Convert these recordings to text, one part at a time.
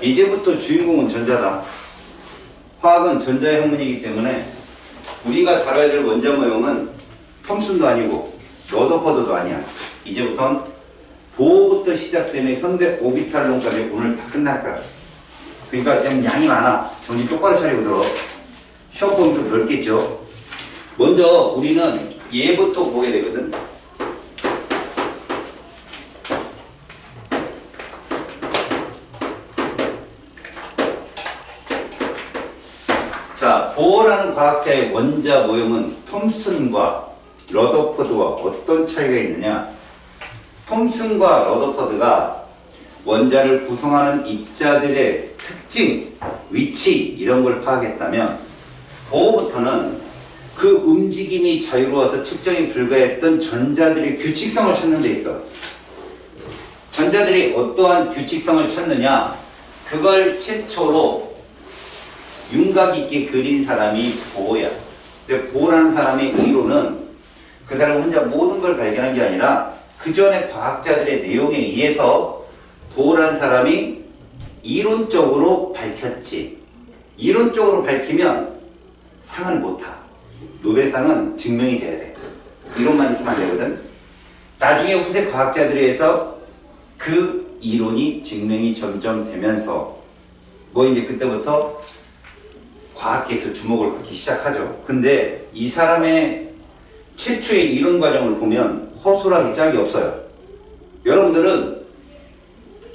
이제부터 주인공은 전자다. 화학은 전자의 학문이기 때문에 우리가 다뤄야 될 원자 모형은 톰슨도 아니고 러더퍼드도 아니야. 이제부터는 보호부터 시작되는 현대 오비탈론까지 오늘 다 끝날 거야. 그러니까 좀 양이 많아. 정신 똑바로 차리고 들어. 시험 보면 좀 넓겠죠. 먼저 우리는 얘부터 보게 되거든. 자, 보어라는 과학자의 원자 모형은 톰슨과 러더퍼드와 어떤 차이가 있느냐? 톰슨과 러더퍼드가 원자를 구성하는 입자들의 특징, 위치 이런 걸 파악했다면 보어부터는 그 움직임이 자유로워서 측정이 불가했던 전자들의 규칙성을 찾는 데 있어. 전자들이 어떠한 규칙성을 찾느냐? 그걸 최초로 윤곽 있게 그린 사람이 보어야. 근데 보어라는 사람의 의로는 그 사람 혼자 모든 걸 발견한 게 아니라 그 전에 과학자들의 내용에 의해서 보어라는 사람이 이론적으로 밝혔지. 이론적으로 밝히면 상을 못 타. 노벨상은 증명이 돼야 돼. 이론만 있으면 안 되거든. 나중에 후세 과학자들에 의해서 그 이론이 증명이 점점 되면서 뭐 이제 그때부터 과학계에서 주목을 받기 시작하죠. 근데 이 사람의 최초의 이론 과정을 보면 허술하기 짝이 없어요. 여러분들은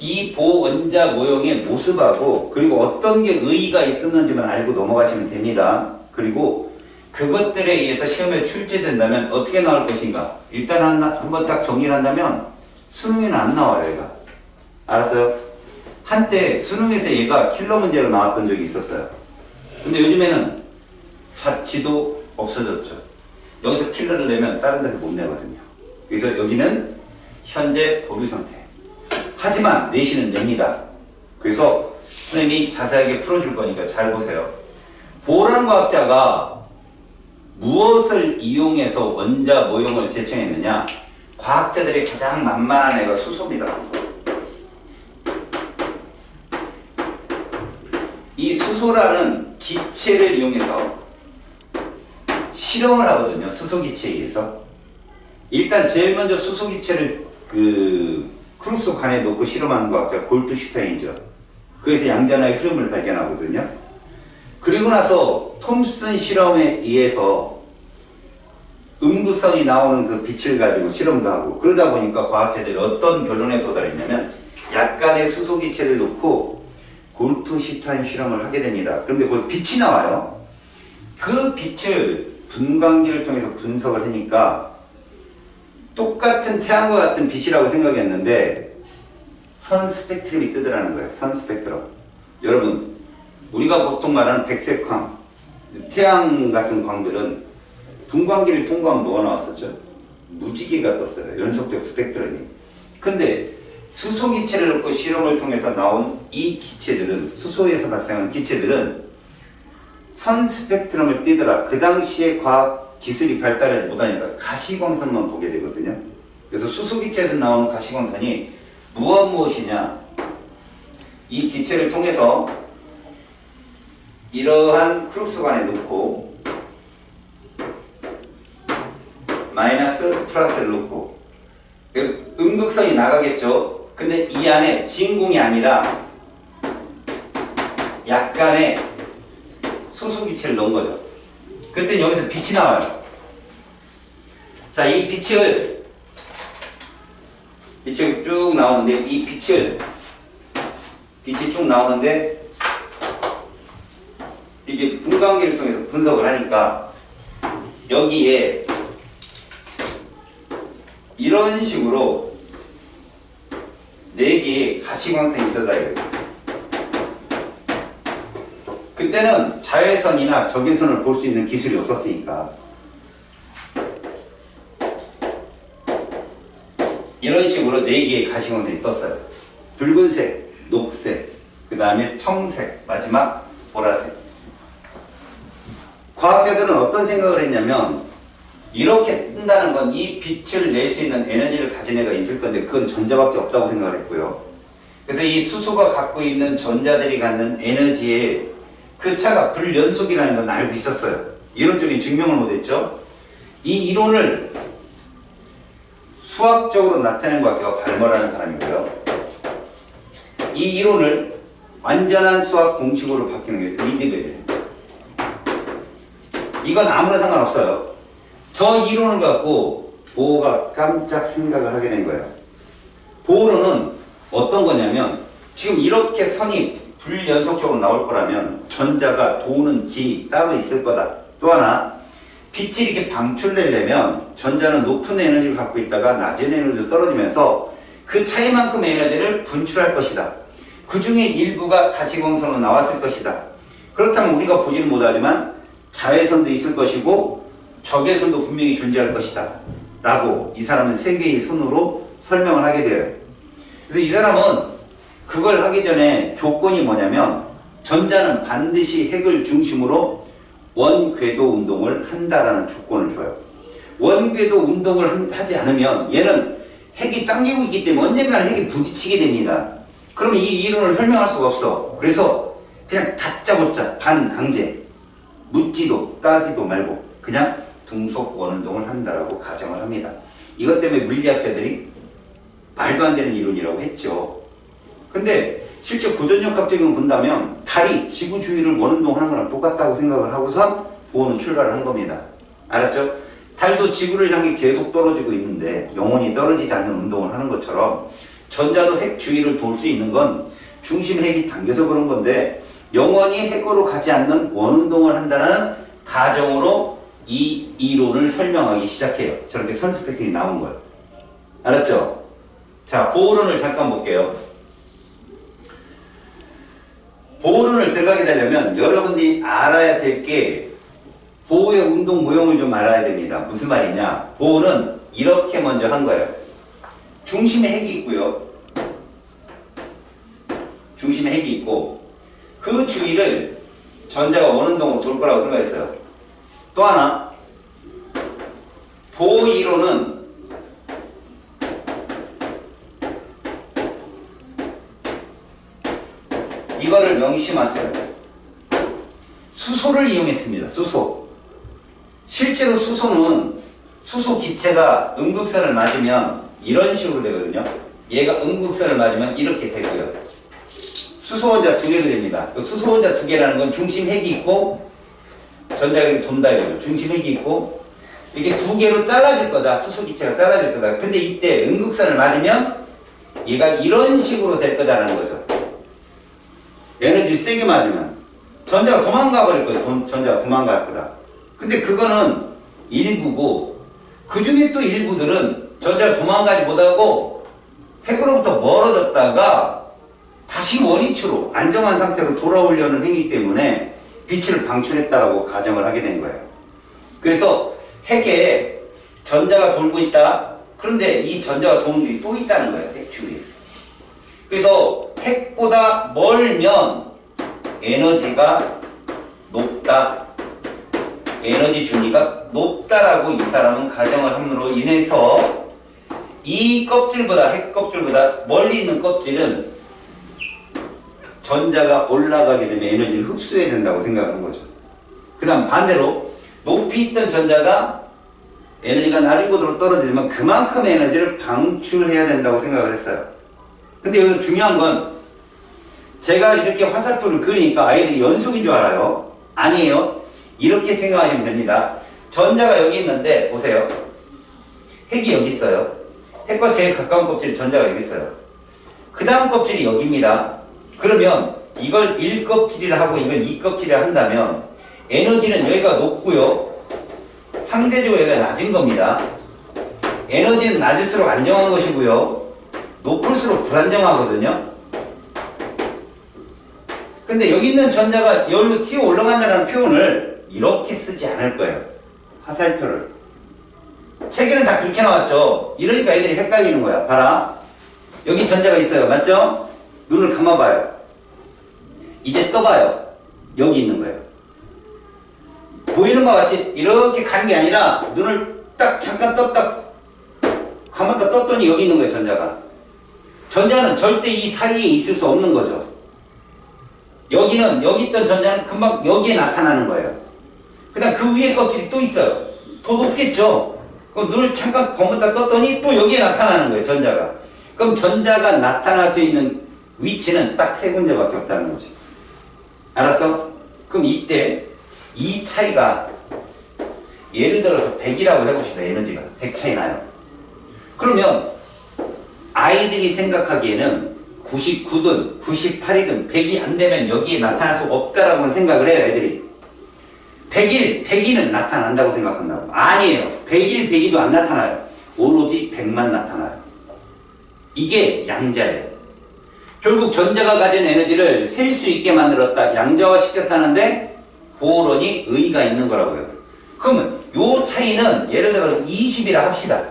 이 보원자 모형의 모습하고 그리고 어떤 게 의의가 있었는지만 알고 넘어가시면 됩니다. 그리고 그것들에 의해서 시험에 출제된다면 어떻게 나올 것인가? 일단 한번 딱 정리를 한다면 수능에는 안 나와요, 얘가. 알았어요? 한때 수능에서 얘가 킬러 문제로 나왔던 적이 있었어요. 근데 요즘에는 자취도 없어졌죠. 여기서 킬러를 내면 다른 데서 못 내거든요. 그래서 여기는 현재 보류 상태. 하지만 내신은 냅니다. 그래서 선생님이 자세하게 풀어줄 거니까 잘 보세요. 보라는 과학자가 무엇을 이용해서 원자 모형을 제청했느냐? 과학자들이 가장 만만한 애가 수소입니다. 이 수소라는 기체를 이용해서 실험을 하거든요. 수소기체에 의해서. 일단 제일 먼저 수소기체를 크루스 관에 놓고 실험하는 과학자 골트슈타인이죠. 그래서 양전하의 흐름을 발견하거든요. 그리고 나서 톰슨 실험에 의해서 음구성이 나오는 그 빛을 가지고 실험도 하고 그러다 보니까 과학자들이 어떤 결론에 도달했냐면 약간의 수소기체를 놓고 골트슈타인 실험을 하게 됩니다. 그런데 거기 빛이 나와요. 그 빛을 분광기를 통해서 분석을 하니까 똑같은 태양과 같은 빛이라고 생각했는데 선 스펙트럼이 뜨더라는 거예요. 선 스펙트럼. 여러분, 우리가 보통 말하는 백색광, 태양 같은 광들은 분광기를 통과하면 뭐가 나왔었죠? 무지개가 떴어요. 연속적 스펙트럼이. 근데 수소기체를 넣고 실험을 통해서 나온 이 기체들은, 수소에서 발생한 기체들은 선 스펙트럼을 띄더라. 그 당시에 과학 기술이 발달을 못하니까 가시광선만 보게 되거든요. 그래서 수소기체에서 나오는 가시광선이 무엇이냐? 이 기체를 통해서 이러한 크루스관에 넣고 마이너스 플러스를 넣고 음극성이 나가겠죠. 근데 이 안에 진공이 아니라 약간의 수소기체를 넣은 거죠. 그때 여기서 빛이 나와요. 자, 이 빛이 쭉 나오는데 이 빛이 쭉 나오는데 이게 분광기를 통해서 분석을 하니까 여기에 이런 식으로 4개의 가시광선이 있었다 이거예요. 그때는 자외선이나 적외선을 볼 수 있는 기술이 없었으니까 이런 식으로 4개의 가시광선이 떴어요. 붉은색, 녹색, 그 다음에 청색, 마지막 보라색. 과학자들은 어떤 생각을 했냐면 이렇게 뜬다는 건 이 빛을 낼 수 있는 에너지를 가진 애가 있을 건데 그건 전자밖에 없다고 생각을 했고요. 그래서 이 수소가 갖고 있는 전자들이 갖는 에너지의 그 차가 불연속이라는 건 알고 있었어요. 이론적인 증명을 못했죠. 이 이론을 수학적으로 나타낸 과학자가 발머라는 사람이고요. 이 이론을 완전한 수학 공식으로 바뀌는 게 리드벨이에요. 이건 아무나 상관없어요. 저 이론을 갖고 보어가 깜짝 생각을 하게 된 거예요. 보어로는 어떤 거냐면 지금 이렇게 선이 불연속적으로 나올 거라면 전자가 도는 길이 따로 있을 거다. 또 하나 빛이 이렇게 방출되려면 전자는 높은 에너지를 갖고 있다가 낮은 에너지로 떨어지면서 그 차이만큼의 에너지를 분출할 것이다. 그 중에 일부가 가시광선으로 나왔을 것이다. 그렇다면 우리가 보지는 못하지만 자외선도 있을 것이고 적외선도 분명히 존재할 것이다. 라고 이 사람은 세 개의 손으로 설명을 하게 돼요. 그래서 이 사람은 그걸 하기 전에 조건이 뭐냐면 전자는 반드시 핵을 중심으로 원궤도 운동을 한다라는 조건을 줘요. 원궤도 운동을 하지 않으면 얘는 핵이 당기고 있기 때문에 언젠가는 핵이 부딪히게 됩니다. 그러면 이 이론을 설명할 수가 없어. 그래서 그냥 다짜고짜 반강제 묻지도 따지도 말고 그냥 등속 원운동을 한다라고 가정을 합니다. 이것 때문에 물리학자들이 말도 안 되는 이론이라고 했죠. 근데 실제 고전역학적인 걸 본다면 달이 지구 주위를 원운동하는 거랑 똑같다고 생각을 하고선 보어는 출발을 한 겁니다. 알았죠? 달도 지구를 향해 계속 떨어지고 있는데 영원히 떨어지지 않는 운동을 하는 것처럼 전자도 핵 주위를 돌 수 있는 건 중심 핵이 당겨서 그런 건데 영원히 핵으로 가지 않는 원운동을 한다는 가정으로 이 이론을 설명하기 시작해요. 저렇게 선수 패턴이 나온 거예요. 알았죠? 자, 보호론을 잠깐 볼게요. 보호론을 들어가게 되려면 여러분들이 알아야 될 게 보호의 운동 모형을 좀 알아야 됩니다. 무슨 말이냐? 보호는 이렇게 먼저 한 거예요. 중심에 핵이 있고요. 중심에 핵이 있고 그 주위를 전자가 원운동으로 돌 거라고 생각했어요. 또 하나 보호 이론은 이거를 명심하세요. 수소를 이용했습니다. 수소. 실제로 수소는 수소 기체가 음극선을 맞으면 이런 식으로 되거든요. 얘가 음극선을 맞으면 이렇게 되고요. 수소 원자 두 개가 됩니다. 수소 원자 두 개라는 건 중심 핵이 있고 전자가 이렇게 돈다 이거죠. 중심 핵이 있고 이렇게 두 개로 잘라질 거다. 수소 기체가 잘라질 거다. 근데 이때 음극선을 맞으면 얘가 이런 식으로 될 거다라는 거죠. 에너지를 세게 맞으면 전자가 도망가 버릴 거예요. 전자가 도망갈 거다. 근데 그거는 일부고 그 중에 또 일부들은 전자가 도망가지 못하고 핵으로부터 멀어졌다가 다시 원위치로 안정한 상태로 돌아오려는 행위 때문에 빛을 방출했다라고 가정을 하게 된 거예요. 그래서 핵에 전자가 돌고 있다. 그런데 이 전자가 도는 게 또 있다는 거예요. 핵 주위에. 그래서 핵보다 멀면 에너지가 높다. 에너지 준위가 높다라고 이 사람은 가정을 함으로 인해서 이 껍질보다 핵 껍질보다 멀리 있는 껍질은 전자가 올라가게 되면 에너지를 흡수해야 된다고 생각하는 거죠. 그 다음 반대로 높이 있던 전자가 에너지가 낮은 곳으로 떨어지면 그만큼 에너지를 방출해야 된다고 생각을 했어요. 근데 여기서 중요한 건 제가 이렇게 화살표를 그리니까 아이들이 연속인 줄 알아요. 아니에요. 이렇게 생각하시면 됩니다. 전자가 여기 있는데 보세요. 핵이 여기 있어요. 핵과 제일 가까운 껍질이 전자가 여기 있어요. 그 다음 껍질이 여기입니다. 그러면 이걸 1껍질이라 하고 이걸 2껍질이라 한다면 에너지는 여기가 높고요. 상대적으로 여기가 낮은 겁니다. 에너지는 낮을수록 안정한 것이고요. 높을수록 불안정하거든요. 근데 여기 있는 전자가 여기로 튀어 올라간다는 표현을 이렇게 쓰지 않을 거예요. 화살표를. 책에는 다 그렇게 나왔죠. 이러니까 애들이 헷갈리는 거야. 봐라. 여기 전자가 있어요. 맞죠? 눈을 감아봐요. 이제 떠봐요. 여기 있는 거예요. 보이는 것 같이 이렇게 가는 게 아니라 눈을 딱 잠깐 떴다 감았다 떴더니 여기 있는 거예요. 전자가. 전자는 절대 이 사이에 있을 수 없는 거죠. 여기 있던 전자는 금방 여기에 나타나는 거예요. 그 다음 그 위에 껍질이 또 있어요. 더 높겠죠. 그럼 눈을 잠깐 검었다 떴더니 또 여기에 나타나는 거예요, 전자가. 그럼 전자가 나타날 수 있는 위치는 딱 세 군데밖에 없다는 거지. 알았어? 그럼 이때 이 차이가 예를 들어서 100이라고 해봅시다. 에너지가 100 차이 나요. 그러면 아이들이 생각하기에는 99든 98이든 100이 안 되면 여기에 나타날 수 없다라고 생각을 해요, 애들이. 100일, 102는 나타난다고 생각한다고. 아니에요. 100일, 102도 안 나타나요. 오로지 100만 나타나요. 이게 양자예요. 결국 전자가 가진 에너지를 셀 수 있게 만들었다, 양자화 시켰다는데 보호론이 의의가 있는 거라고요. 그러면 요 차이는 예를 들어서 20이라 합시다.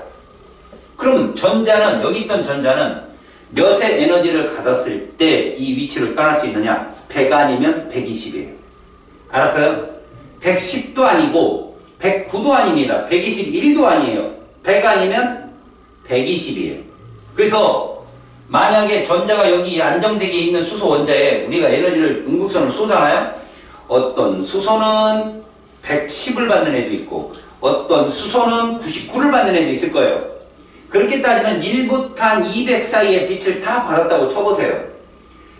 그러면 전자는, 여기 있던 전자는 몇의 에너지를 가졌을 때 이 위치를 떠날 수 있느냐? 100 아니면 120이에요. 알았어요? 110도 아니고 109도 아닙니다. 121도 아니에요. 100 아니면 120이에요. 그래서 만약에 전자가 여기 안정되게 있는 수소 원자에 우리가 에너지를 음극선을 쏘잖아요. 어떤 수소는 110을 받는 애도 있고 어떤 수소는 99를 받는 애도 있을 거예요. 그렇게 따지면 1부터 한 200 사이의 빛을 다 받았다고 쳐보세요.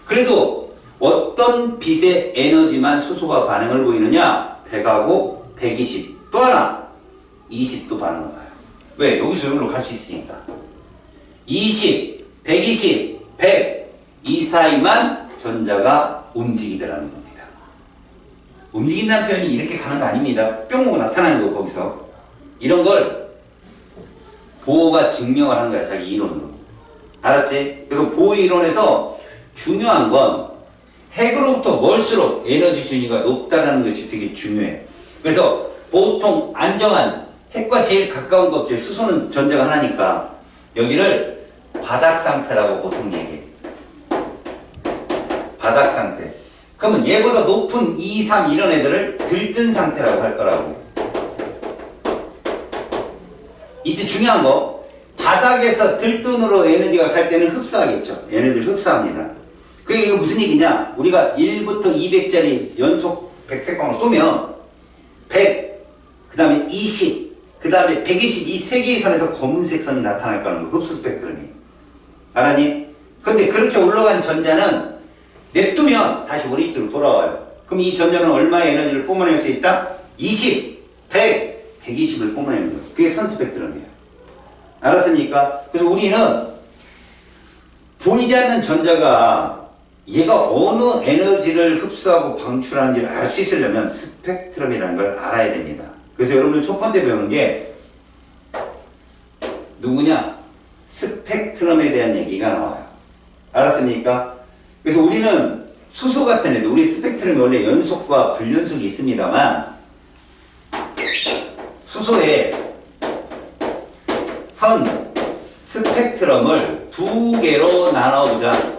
그래도 어떤 빛의 에너지만 수소가 반응을 보이느냐? 100하고 120. 또 하나 20도 반응을 봐요. 왜? 여기서 여기로 갈 수 있으니까. 20, 120, 100 이 사이만 전자가 움직이더라는 겁니다. 움직인다는 표현이 이렇게 가는 거 아닙니다. 뿅 하고 나타나는 거 거기서. 이런 걸 보호가 증명을 하는 거야, 자기 이론으로. 알았지? 그래서 보호 이론에서 중요한 건 핵으로부터 멀수록 에너지 순위가 높다는 것이 되게 중요해. 그래서 보통 안정한 핵과 제일 가까운 껍질, 수소는 전자가 하나니까 여기를 바닥 상태라고 보통 얘기해. 바닥 상태. 그러면 얘보다 높은 2, 3 이런 애들을 들뜬 상태라고 할 거라고. 이때 중요한 거, 바닥에서 들뜬으로 에너지가 갈 때는 흡수하겠죠. 에너지를 흡수합니다. 그게 이거 무슨 얘기냐? 우리가 1부터 200짜리 연속 백색광을 쏘면 100, 그 다음에 20, 그 다음에 120 이 세 개의 선에서 검은색 선이 나타날 거라는 거. 흡수 스펙트럼이. 알았니? 근데 그렇게 올라간 전자는 냅두면 다시 원위치로 돌아와요. 그럼 이 전자는 얼마의 에너지를 뿜어낼 수 있다? 20, 100, 120을 뿜어내는 거예요. 그게 선 스펙트럼이에요. 알았습니까? 그래서 우리는 보이지 않는 전자가 얘가 어느 에너지를 흡수하고 방출하는지를 알 수 있으려면 스펙트럼이라는 걸 알아야 됩니다. 그래서 여러분들 첫 번째 배우는 게 누구냐? 스펙트럼에 대한 얘기가 나와요. 알았습니까? 그래서 우리는 수소 같은 애들, 우리 스펙트럼이 원래 연속과 불연속이 있습니다만 수소의 선 스펙트럼을 두 개로 나눠보자.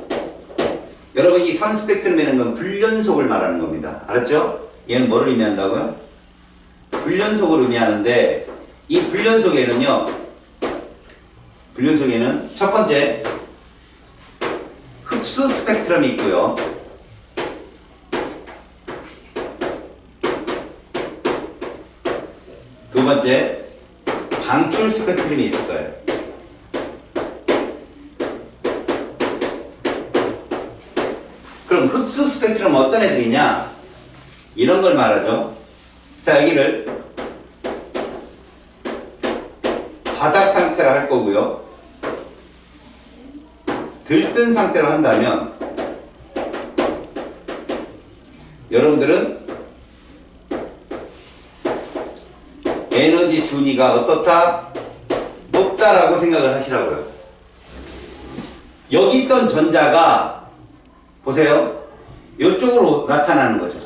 여러분 이 선 스펙트럼이라는 건 불연속을 말하는 겁니다. 알았죠? 얘는 뭐를 의미한다고요? 불연속을 의미하는데 이 불연속에는요, 불연속에는 첫 번째 흡수 스펙트럼이 있고요. 두 번째 방출 스펙트럼이 있을 거예요. 그럼 흡수 스펙트럼 어떤 애들이냐? 이런 걸 말하죠. 자, 여기를 바닥 상태로 할 거고요. 들뜬 상태로 한다면 여러분들은 에너지 준위가 어떻다? 높다라고 생각을 하시라고요. 여기 있던 전자가 보세요. 이쪽으로 나타나는 거죠.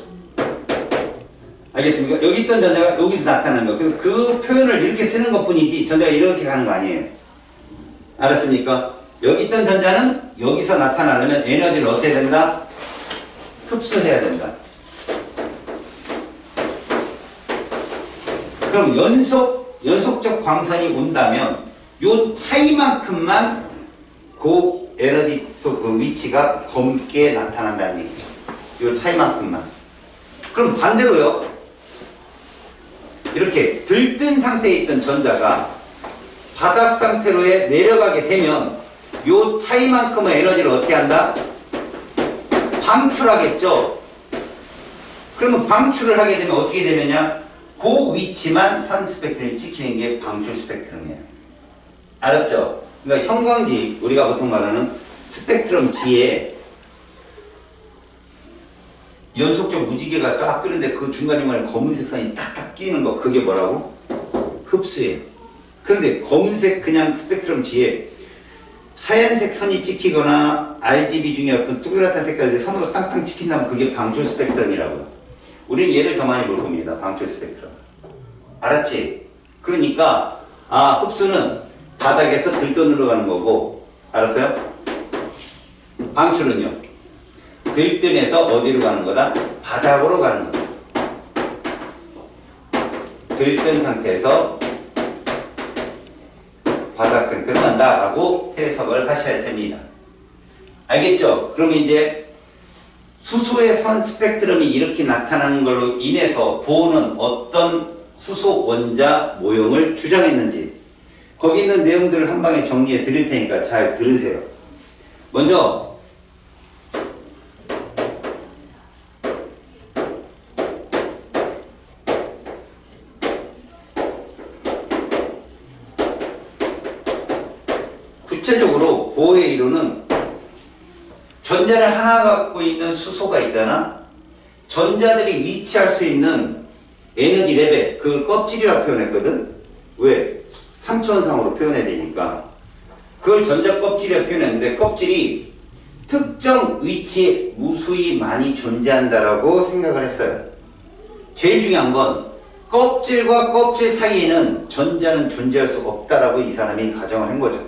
알겠습니까? 여기 있던 전자가 여기서 나타나는 거. 그래서 그 표현을 이렇게 쓰는 것 뿐이지 전자가 이렇게 가는 거 아니에요. 알았습니까? 여기 있던 전자는 여기서 나타나려면 에너지를 어떻게 된다? 흡수해야 된다. 그럼 연속적 광선이 온다면 요 차이만큼만 그 에너지 그 위치가 검게 나타난다는 얘기예요. 이 차이만큼만. 그럼 반대로요. 이렇게 들뜬 상태에 있던 전자가 바닥 상태로 내려가게 되면 이 차이만큼의 에너지를 어떻게 한다? 방출하겠죠. 그러면 방출을 하게 되면 어떻게 되느냐? 그 위치만 선 스펙트럼이 찍히는 게 방출 스펙트럼이에요. 알았죠? 그러니까 형광지, 우리가 보통 말하는 스펙트럼 지에 연속적 무지개가 쫙 뜨는데 그 중간중간에 검은색 선이 탁탁 끼는 거, 그게 뭐라고? 흡수예요. 그런데 검은색 그냥 스펙트럼 지에 하얀색 선이 찍히거나 RGB 중에 어떤 뚜렷한 색깔이 선으로 땅땅 찍힌다면 그게 방출 스펙트럼이라고요. 우리는 얘를 더 많이 볼 겁니다. 방출 스펙트럼. 알았지? 그러니까 흡수는 바닥에서 들떠내려 가는 거고, 알았어요? 방출은요? 들뜬에서 어디로 가는 거다? 바닥으로 가는 거다. 들뜬 상태에서 바닥 상태로 간다라고 해석을 하셔야 됩니다. 알겠죠? 그러면 이제 수소의 선 스펙트럼이 이렇게 나타나는 걸로 인해서 보호는 어떤 수소 원자 모형을 주장했는지 거기 있는 내용들을 한 방에 정리해 드릴 테니까 잘 들으세요. 먼저 구체적으로 보호의 이론은 전자를 하나 갖고 있는 수소가 있잖아. 전자들이 위치할 수 있는 에너지 레벨, 그걸 껍질이라고 표현했거든. 왜? 3차원상으로 표현해야 되니까. 그걸 전자 껍질이라고 표현했는데 껍질이 특정 위치에 무수히 많이 존재한다라고 생각을 했어요. 제일 중요한 건 껍질과 껍질 사이에는 전자는 존재할 수 없다라고 이 사람이 가정을 한 거죠.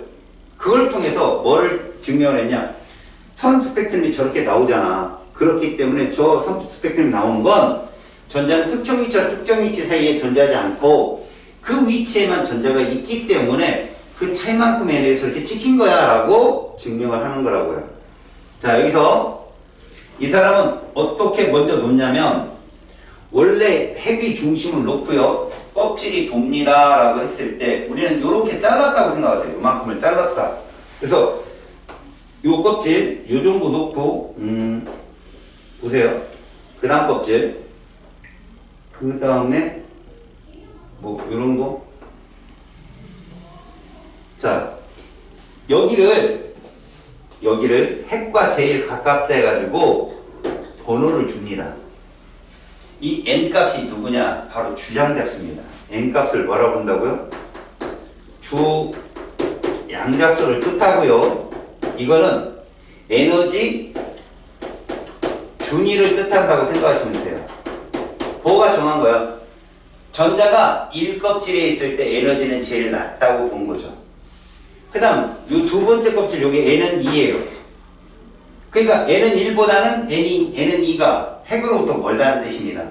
그걸 통해서 뭘 증명을 했냐? 선 스펙트럼이 저렇게 나오잖아. 그렇기 때문에 저 선 스펙트럼이 나오는 건 전자는 특정 위치와 특정 위치 사이에 존재하지 않고 그 위치에만 전자가 있기 때문에 그 차이만큼의 에너지가 저렇게 찍힌 거야 라고 증명을 하는 거라고요. 자, 여기서 이 사람은 어떻게 먼저 놓냐면 원래 핵이 중심을 놓고요. 껍질이 돕니다 라고 했을 때 우리는 이렇게 잘랐다고 생각하세요. 이만큼을 잘랐다. 그래서 요 껍질 요 정도 놓고 보세요. 그 다음 껍질 그 다음에 뭐 요런 거. 자, 여기를 핵과 제일 가깝다 해가지고 번호를 줍니다. 이 n값이 누구냐? 바로 주양자수입니다. n값을 뭐라고 한다고요? 주 양자수를 뜻하고요. 이거는 에너지 준위를 뜻한다고 생각하시면 돼요. 보호가 정한 거야. 전자가 1껍질에 있을 때 에너지는 제일 낮다고 본 거죠. 그 다음 이 두 번째 껍질 여기 n은 2예요. 그러니까 n은 1보다는 n은 2가 핵으로부터 멀다는 뜻입니다.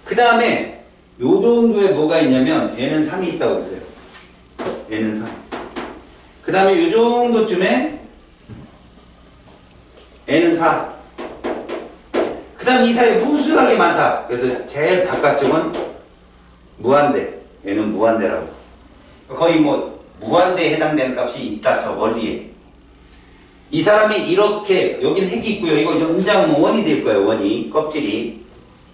그 다음에 요 정도에 뭐가 있냐면 n은 3이 있다고 보세요. n은 3. 그 다음에 요 정도쯤에 n은 4. 그 다음 이 사이에 무수하게 많다. 그래서 제일 바깥쪽은 무한대. n은 무한대라고. 거의 뭐 무한대에 해당되는 값이 있다. 저 멀리에. 이 사람이 이렇게 여긴 핵이 있고요. 이거 연장 원이 될 거예요. 원이 껍질이.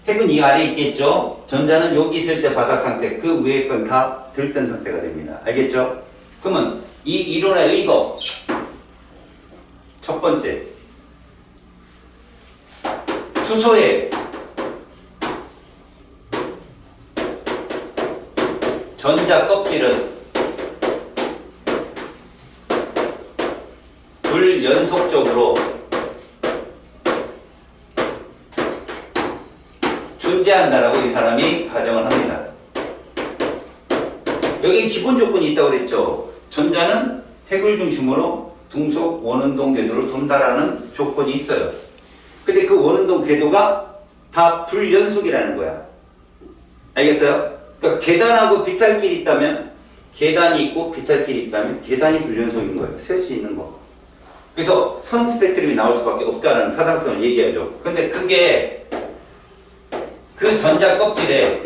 핵은 이 아래에 있겠죠. 전자는 여기 있을 때 바닥 상태. 그 위에 건 다 들뜬 상태가 됩니다. 알겠죠? 그러면 이 이론의 의거 첫 번째 수소의 전자 껍질은 불연속적으로 존재한다라고 이 사람이 가정을 합니다. 여기 기본 조건이 있다고 그랬죠. 전자는 핵을 중심으로 등속 원운동 궤도를 돈다라는 조건이 있어요. 근데 그 원운동 궤도가 다 불연속이라는 거야. 알겠어요? 그러니까 계단하고 비탈길이 있다면 계단이 있고 비탈길이 있다면 계단이 불연속인 거예요. 셀 수 있는 거. 그래서 선 스펙트럼이 나올 수밖에 없다는 타당성을 얘기하죠. 근데 그게 그 전자 껍질에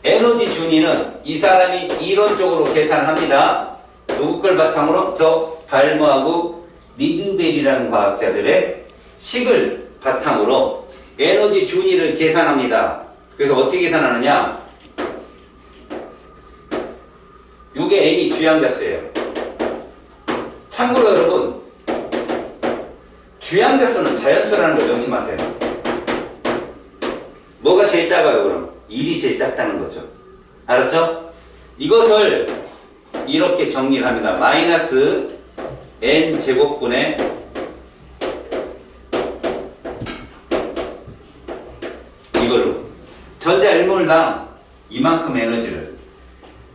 에너지 준위는 이 사람이 이론적으로 계산합니다. 누구 걸 바탕으로? 저 발머하고 리드벨이라는 과학자들의 식을 바탕으로 에너지 준위를 계산합니다. 그래서 어떻게 계산하느냐? 요게 N이 주양자수예요. 참고로 여러분, 주양자수는 자연수라는 걸 명심하세요. 뭐가 제일 작아요, 그럼? 1이 제일 작다는 거죠. 알았죠? 이것을 이렇게 정리를 합니다. 마이너스 n 제곱분의 이걸로 전자 1몰당 이만큼 에너지를,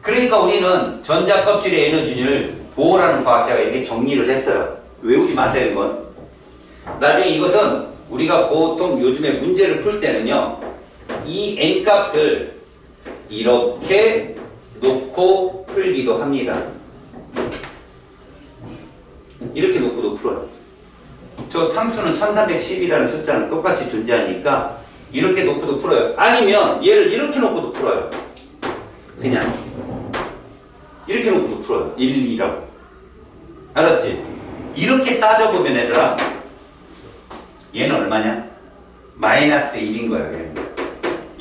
그러니까 우리는 전자 껍질의 에너지를 보호라는 과학자가 이렇게 정리를 했어요. 외우지 마세요, 이건. 나중에 이것은 우리가 보통 요즘에 문제를 풀 때는요, 이 n값을 이렇게 놓고 풀기도 합니다. 이렇게 놓고도 풀어요. 저 상수는 1310이라는 숫자는 똑같이 존재하니까 이렇게 놓고도 풀어요. 아니면 얘를 이렇게 놓고도 풀어요. 그냥 이렇게 놓고도 풀어요. 1이라고. 알았지? 이렇게 따져보면 얘들아, 얘는 얼마냐? 마이너스 1인 거야.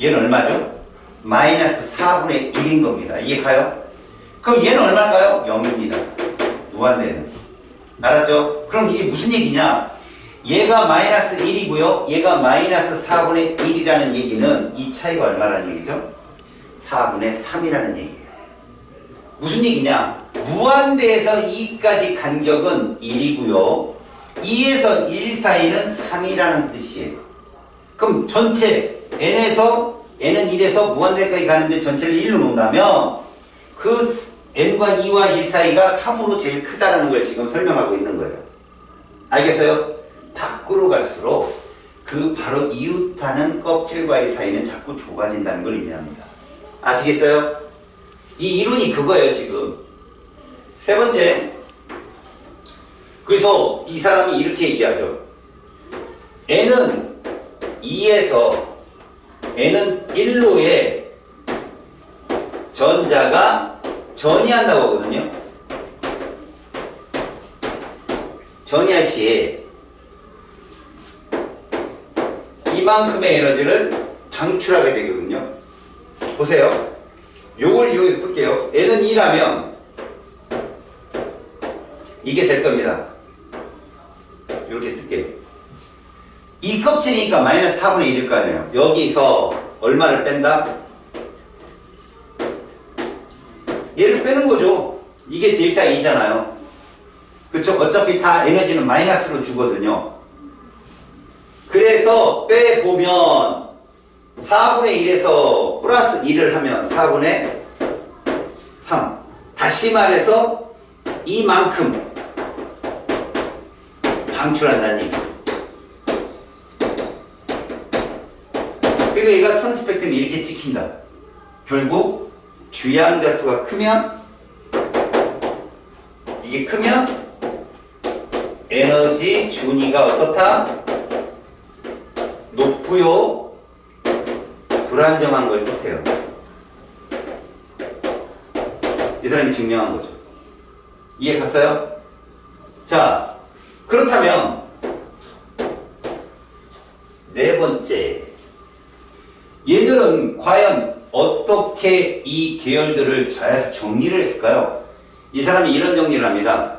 얘는 얼마죠? 마이너스 4분의 1인 겁니다. 이게 가요? 그럼 얘는 얼마일까요? 0입니다. 무한대는. 알았죠? 그럼 이게 무슨 얘기냐? 얘가 마이너스 1이고요. 얘가 마이너스 4분의 1이라는 얘기는 이 차이가 얼마라는 얘기죠? 4분의 3이라는 얘기예요. 무슨 얘기냐? 무한대에서 2까지 간격은 1이고요. 2에서 1 사이는 3이라는 뜻이에요. 그럼 전체 n에서 n은 1에서 무한대까지 가는데 전체를 1로 놓는다면 그 n과 2와 1 사이가 3으로 제일 크다는 걸 지금 설명하고 있는 거예요. 알겠어요? 밖으로 갈수록 그 바로 이웃하는 껍질과의 사이는 자꾸 좁아진다는 걸 의미합니다. 아시겠어요? 이 이론이 그거예요, 지금. 세 번째. 그래서 이 사람이 이렇게 얘기하죠. n은 2에서 n은 1로의 전자가 전이한다고 하거든요. 전이할 시에 이만큼의 에너지를 방출하게 되거든요. 보세요. 요걸 이용해서 풀게요. n은 2라면 이게 될 겁니다. 이렇게 쓸게요. 이 껍질이니까 마이너스 4분의 1일 거 아니에요. 여기서 얼마를 뺀다? 얘를 빼는 거죠. 이게 델타 E잖아요. 그쵸? 어차피 다 에너지는 마이너스로 주거든요. 그래서 빼보면 4분의 1에서 플러스 1을 하면 4분의 3. 다시 말해서 이만큼 방출한다는 얘기죠. 그리고 얘가 선 스펙트럼이 이렇게 찍힌다. 결국 주양자수가 크면, 이게 크면 에너지 준위가 어떻다? 높고요. 불안정한 걸 뜻해요. 이 사람이 증명한 거죠. 이해 갔어요? 자, 그렇다면 네 번째, 얘들은 과연 어떻게 이 계열들을 잘 정리를 했을까요? 이 사람이 이런 정리를 합니다.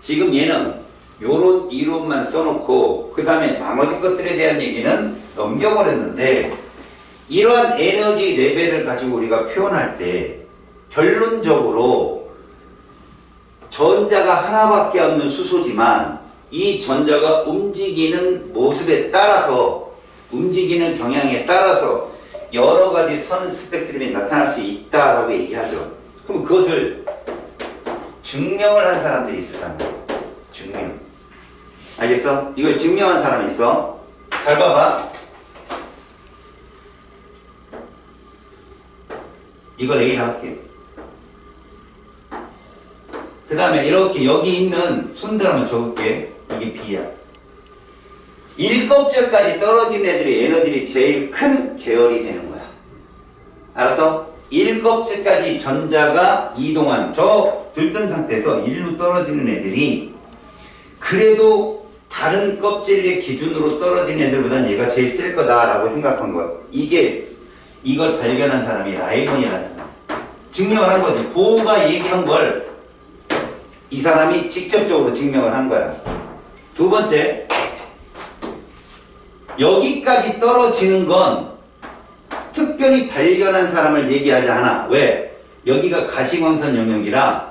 지금 얘는 요런 이론만 써놓고 그 다음에 나머지 것들에 대한 얘기는 넘겨버렸는데, 이러한 에너지 레벨을 가지고 우리가 표현할 때 결론적으로 전자가 하나밖에 없는 수소지만 이 전자가 움직이는 모습에 따라서, 움직이는 경향에 따라서 여러 가지 선 스펙트럼이 나타날 수 있다라고 얘기하죠. 그럼 그것을 증명을 한 사람들이 있었다는 거예요. 증명. 알겠어? 이걸 증명한 사람이 있어. 잘 봐봐. 이걸 A라 할게. 그 다음에 이렇게 여기 있는 순들 한번 적을게. 이게 B야. 1껍질까지 떨어진 애들이 에너지를 제일 큰 계열이 되는 거야. 알았어? 1껍질까지 전자가 이동한 저 들뜬 상태에서 1로 떨어지는 애들이 그래도 다른 껍질의 기준으로 떨어진 애들보다는 얘가 제일 셀 거다라고 생각한 거야. 이걸 발견한 사람이 라이먼이라는 사람. 증명을 한 거지. 보호가 얘기한 걸 이 사람이 직접적으로 증명을 한 거야. 두 번째, 여기까지 떨어지는 건 특별히 발견한 사람을 얘기하지 않아. 왜? 여기가 가시광선 영역이라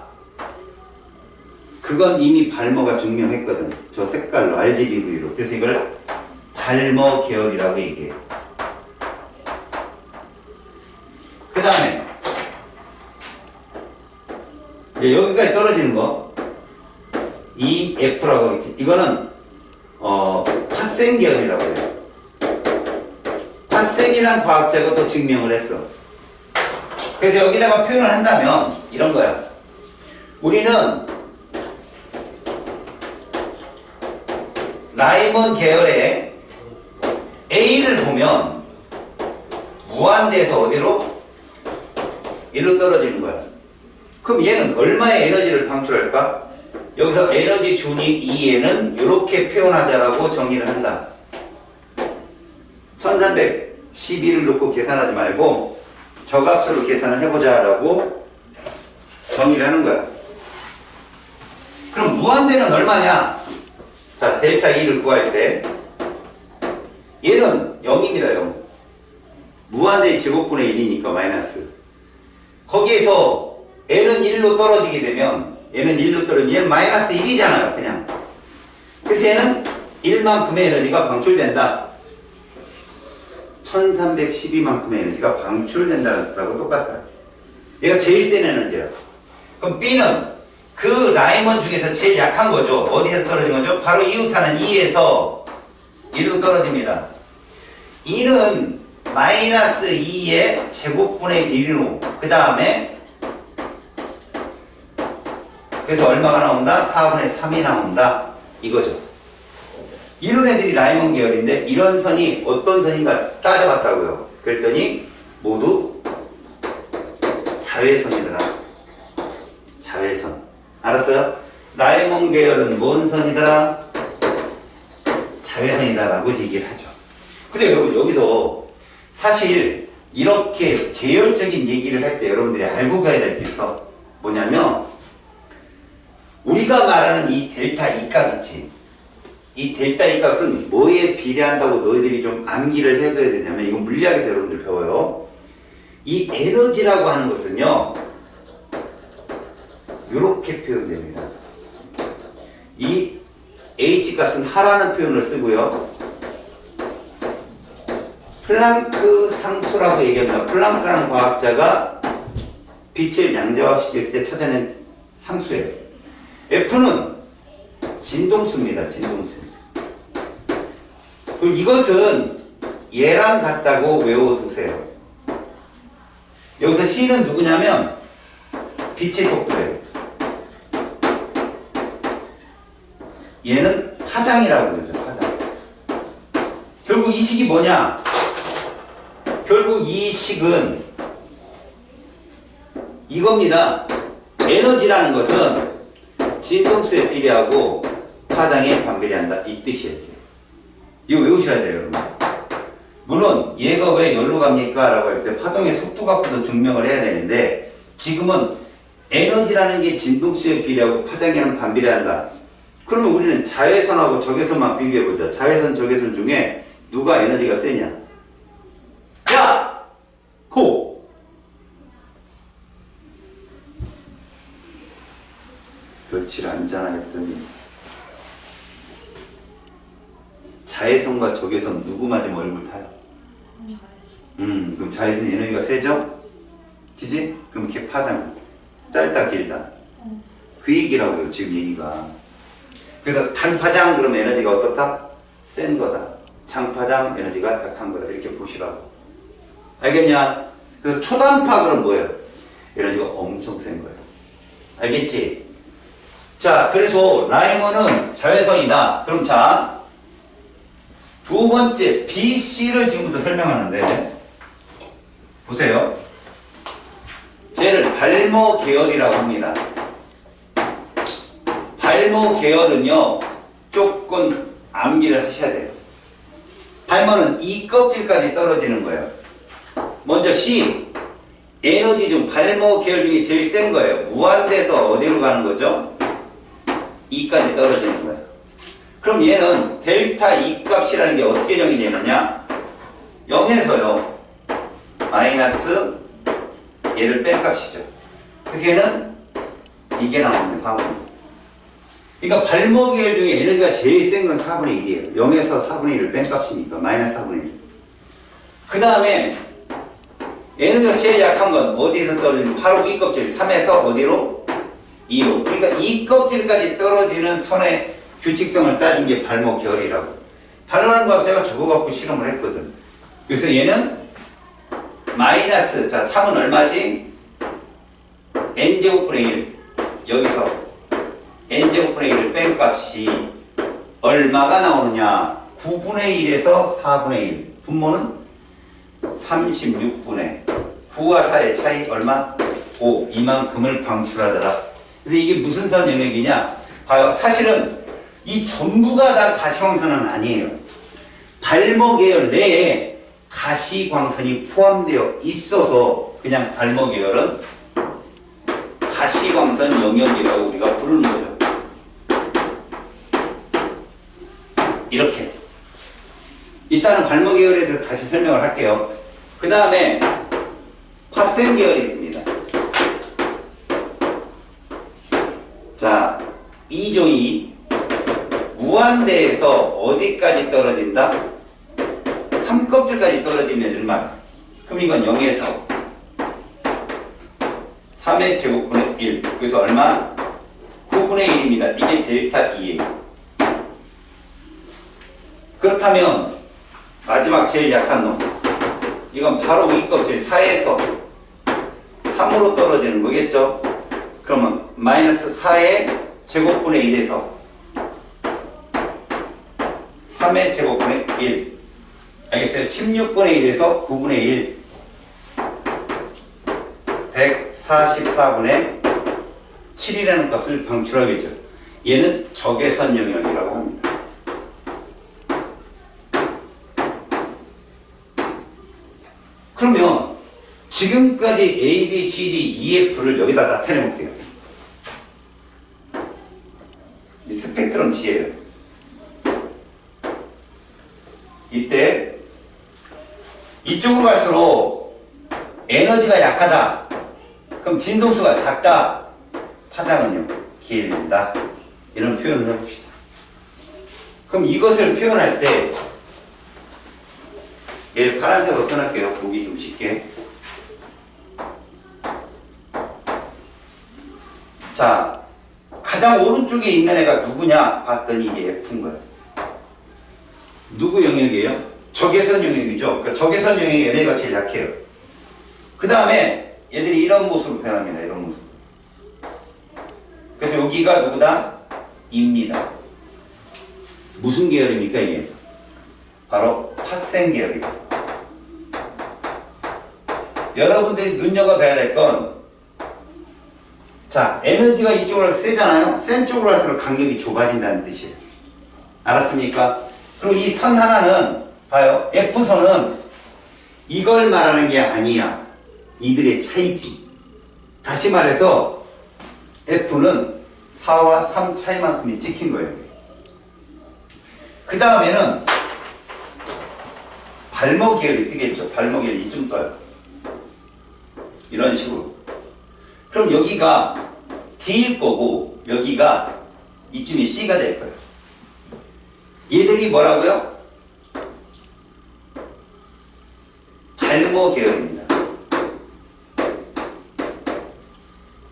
그건 이미 발머가 증명했거든. 저 색깔로 RGBV로. 그래서 이걸 발머 계열이라고 얘기해. 그 다음에 여기까지 떨어지는 거 이 F라고 하겠지. 이거는 파생 계열이라고 해요. 파생이란 과학자가 또 증명을 했어. 그래서 여기다가 표현을 한다면 이런 거야. 우리는 라이먼 계열의 A를 보면 무한대에서 어디로? 이로 떨어지는 거야. 그럼 얘는 얼마의 에너지를 방출할까? 여기서 에너지 준위 2에는 이렇게 표현하자라고 정의를 한다. 1312를 놓고 계산하지 말고 저 값으로 계산을 해보자라고 정의를 하는 거야. 그럼 무한대는 얼마냐? 자, 델타 2를 구할 때 얘는 0입니다. 0. 무한대의 제곱분의 1이니까 마이너스. 거기에서 n은 1로 떨어지게 되면 얘는 1로 떨어지면 얘는 마이너스 1이잖아요. 그냥. 그래서 얘는 1만큼의 에너지가 방출된다. 1312만큼의 에너지가 방출된다는 것하고 똑같다. 얘가 제일 센 에너지야. 그럼 B는 그 라이먼 중에서 제일 약한 거죠. 어디서 떨어진 거죠? 바로 이웃하는 2에서 1로 떨어집니다. 2는 마이너스 2의 제곱분의 1로 그 다음에 그래서 얼마가 나온다? 4분의 3이 나온다. 이거죠. 이런 애들이 라이먼 계열인데 이런 선이 어떤 선인가 따져봤다고요. 그랬더니 모두 자외선이더라. 자외선. 알았어요? 라이먼 계열은 뭔 선이더라? 자외선이다라고 얘기를 하죠. 근데 여러분 여기서 사실 이렇게 계열적인 얘기를 할 때 여러분들이 알고 가야 될 게 있어. 뭐냐면 우리가 말하는 이 델타 E 값 있지. 이 델타 E 값은 뭐에 비례한다고 너희들이 좀 암기를 해둬야 되냐면 이건 물리학에서 여러분들 배워요. 이 에너지라고 하는 것은요. 이렇게 표현됩니다. 이 H 값은 하라는 표현을 쓰고요. 플랑크 상수라고 얘기합니다. 플랑크라는 과학자가 빛을 양자화시킬 때 찾아낸 상수예요. F는 진동수입니다. 진동수. 그리고 이것은 얘랑 같다고 외워두세요. 여기서 C는 누구냐면 빛의 속도예요. 얘는 파장이라고 그러죠. 파장. 결국 이 식이 뭐냐? 결국 이 식은 이겁니다. 에너지라는 것은 진동수에 비례하고 파장에 반비례한다. 이 뜻이에요. 이거 외우셔야 돼요, 여러분. 물론 얘가 왜 여기로 갑니까? 라고 할 때 파동의 속도 갖고도 증명을 해야 되는데 지금은 에너지라는 게 진동수에 비례하고 파장에는 반비례한다. 그러면 우리는 자외선하고 적외선만 비교해보자. 자외선, 적외선 중에 누가 에너지가 세냐? 야! 호! 며칠 앉아나 했더니 자외선과 적외선 누구 맞으면 얼굴 타요? 그럼 자외선 에너지가 세죠? 그지? 그럼 걔 파장 짧다 길다 그 얘기라고요 지금 얘기가. 그래서 단파장 그러면 에너지가 어떻다? 센 거다. 장파장 에너지가 약한 거다. 이렇게 보시라고. 알겠냐? 그래서 초단파 그럼 뭐예요? 에너지가 엄청 센 거예요. 알겠지? 자, 그래서 라이먼은 자외선이다. 그럼 자, 두 번째 BC를 지금부터 설명하는데 보세요. 쟤를 발모 계열이라고 합니다. 발모 계열은요, 조금 암기를 하셔야 돼요. 발모는 이 껍질까지 떨어지는 거예요. 먼저 C, 에너지 중 발모 계열 중에 제일 센 거예요. 무한대에서 어디로 가는 거죠? E까지 떨어지는 거예요. 그럼 얘는 델타 E 값이라는 게 어떻게 정의되느냐? 0에서요 마이너스 얘를 뺀 값이죠. 그래서 얘는 이게 나오는 4분의 1. 그러니까 발모 계열 중에 에너지가 제일 센 건 4분의 1이에요. 0에서 4분의 1을 뺀 값이니까 마이너스 4분의 1. 그 다음에 에너지가 제일 약한 건 어디에서 떨어지는? 바로 이 껍질 3에서 어디로? 2로. 그러니까 이 껍질까지 떨어지는 선의 규칙성을 따진 게 발모 계열이라고. 발모라는 과학자가 저거 갖고 실험을 했거든. 그래서 얘는 마이너스, 자 3은 얼마지? n제곱분의 1. 여기서 n제곱분의 1을 뺀 값이 얼마가 나오느냐? 9분의 1에서 4분의 1. 분모는 36분의 9와 4의 차이 얼마? 5. 이만큼을 방출하더라. 그래서 이게 무슨 선 영역이냐? 봐요. 사실은 이 전부가 다 가시광선은 아니에요. 발모 계열 내에 가시광선이 포함되어 있어서 그냥 발모 계열은 가시광선 영역이라고 우리가 부르는 거죠. 이렇게. 일단은 발모 계열에 대해서 다시 설명을 할게요. 그 다음에 파생 계열이 있습니다. 자, 2조2 무한대에서 어디까지 떨어진다? 3껍질까지 떨어지면 얼마? 그럼 이건 0에서 3의 제곱분의 1. 그래서 얼마? 9분의 1입니다. 이게 델타 2예요. 그렇다면 마지막 제일 약한 놈. 이건 바로 위 껍질 4에서 3으로 떨어지는 거겠죠? 그러면 마이너스 4의 제곱분의 1에서 3의 제곱분의 1. 알겠어요? 16분의 1에서 9분의 1. 144분의 7이라는 값을 방출하겠죠. 얘는 적외선 영역이라고 합니다. 그러면 지금까지 A, B, C, D, E, F를 여기다 나타내 볼게요. 이 스펙트럼 G예요. 이때 이쪽으로 갈수록 에너지가 약하다. 그럼 진동수가 작다. 파장은요 길다. 이런 표현을 해봅시다. 그럼 이것을 표현할 때 얘를 파란색으로 표현할게요. 보기 좀 쉽게. 자, 가장 오른쪽에 있는 애가 누구냐 봤더니 이게 F인 거예요. 누구 영역이에요? 적외선 영역이죠. 그러니까 적외선 영역이 얘네가 제일 약해요. 그 다음에 얘들이 이런 모습으로 변합니다. 이런 모습. 그래서 여기가 누구다? 입니다. 무슨 계열입니까 이게? 바로 파생 계열이다. 여러분들이 눈여겨봐야 될 건, 자, 에너지가 이쪽으로 가서 세잖아요? 센 쪽으로 갈수록 간격이 좁아진다는 뜻이에요. 알았습니까? 그리고 이 선 하나는, 봐요. F선은 이걸 말하는 게 아니야. 이들의 차이지. 다시 말해서 F는 4와 3 차이만큼이 찍힌 거예요. 그 다음에는 발모 계열이 뜨겠죠. 발모 계열이 이쯤 떠요. 이런 식으로. 그럼 여기가 D일 거고 여기가 이쯤이 C가 될 거예요. 얘들이 뭐라고요? 발모 계열입니다.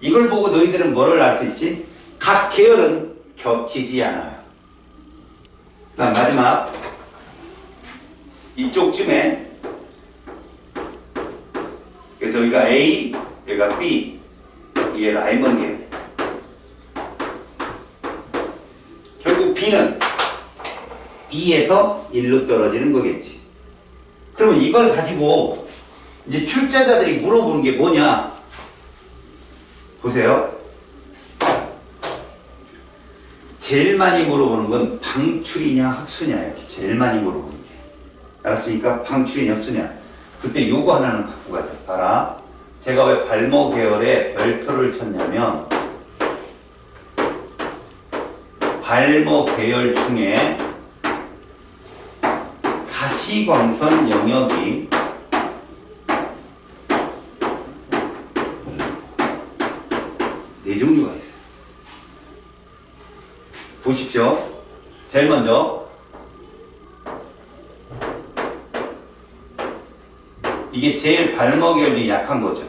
이걸 보고 너희들은 뭐를 알 수 있지? 각 계열은 겹치지 않아요. 그 다음 마지막 이쪽쯤에, 그래서 여기가 A, 여기가 B, 이게 라이먼 계열. 2에서 1로 떨어지는 거겠지. 그러면 이걸 가지고 이제 출제자들이 물어보는 게 뭐냐? 보세요. 제일 많이 물어보는 건 방출이냐 합수냐예요. 제일 많이 물어보는 게. 알았습니까? 방출이냐 합수냐. 그때 요거 하나는 갖고 가자. 봐라. 제가 왜 발모 계열에 별표를 쳤냐면 발모 계열 중에 가시광선 영역이 네 종류가 있어요. 보십시오. 제일 먼저 이게 제일 발모 계열이 약한 거죠.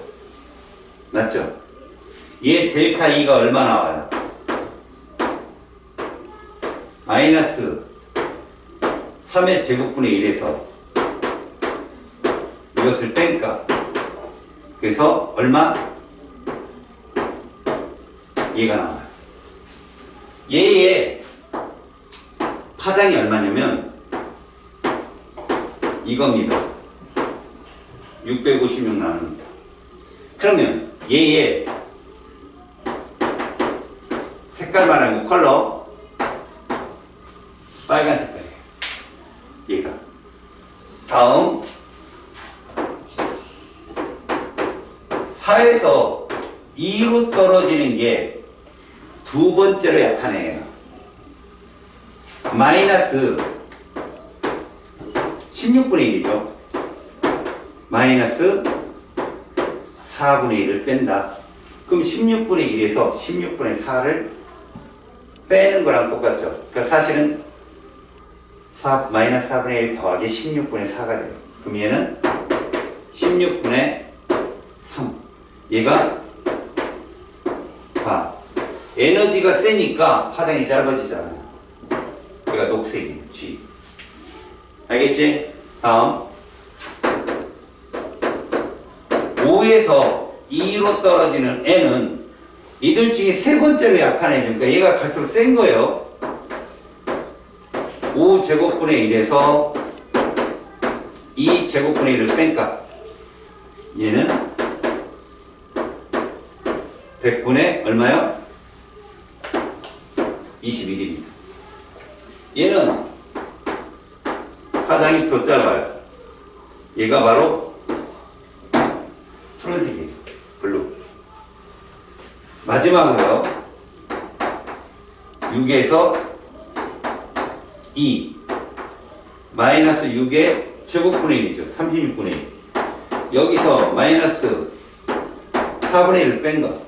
맞죠? 얘 델타 E가 얼마 나와요? 마이너스 3의 제곱분의 1에서 이것을 뺀까? 그래서 얼마? 얘가 나와요. 얘의 파장이 얼마냐면 이겁니다. 656 나눕니다. 그러면 얘의 색깔 말하는 거 컬러 빨간 색깔이에요. 얘가. 다음 4에서 2로 떨어지는 게 두 번째로 약한 애예요. 마이너스 16분의 1이죠. 마이너스 4분의 1을 뺀다. 그럼 16분의 1에서 16분의 4를 빼는 거랑 똑같죠. 그러니까 사실은 마이너스 4분의 1 더하기 16분의 4가 돼요. 그럼 얘는 16분의 3. 얘가 봐. 에너지가 세니까 파장이 짧아지잖아요. 얘가 녹색이에요. G. 알겠지? 다음 5에서 2로 떨어지는 N은 이들 중에 세 번째로 약한 애니까 얘가 갈수록 센 거예요. 5제곱분의 1에서 2제곱분의 1을 뺀까? 얘는 100분의 얼마요? 21입니다. 얘는 파장이 더 짧아요. 얘가 바로 푸른색이에요. 블루. 마지막으로요. 6에서 2 마이너스 6의 제곱분의 1이죠. 36분의 1. 여기서 마이너스 4분의 1을 뺀 거.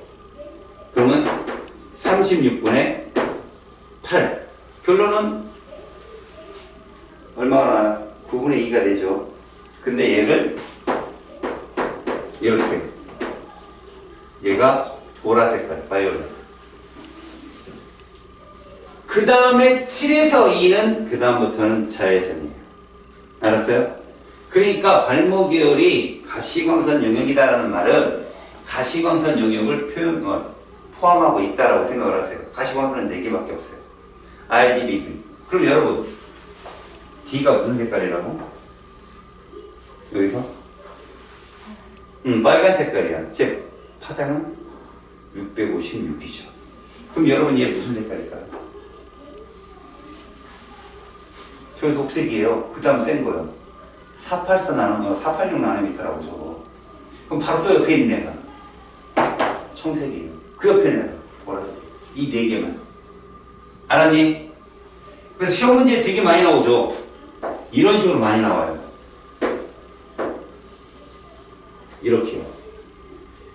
그러면 36분의 8. 결론은 얼마가 나와요? 9분의 2가 되죠. 근데 얘를 이렇게. 얘가 보라색깔, 바이올렛. 그 다음에 7에서 2는 그 다음부터는 자외선이에요. 알았어요? 그러니까 발모 계열이 가시광선 영역이다라는 말은 가시광선 영역을 포함하고 있다라고 생각을 하세요. 가시광선은 4개밖에 없어요. RGB. 그럼 여러분 D가 무슨 색깔이라고? 여기서? 빨간 색깔이야. 제 파장은 656이죠. 그럼 여러분 얘 무슨 색깔일까요? 저기 녹색이에요. 그 다음 센 거요. 486 나노미터라고 저거. 그럼 바로 또 옆에 있는 애가 청색이에요. 그 옆에 있는 애가 보라색. 이 4개만. 알았니? 그래서 시험 문제에 되게 많이 나오죠. 이런 식으로 많이 나와요. 이렇게요.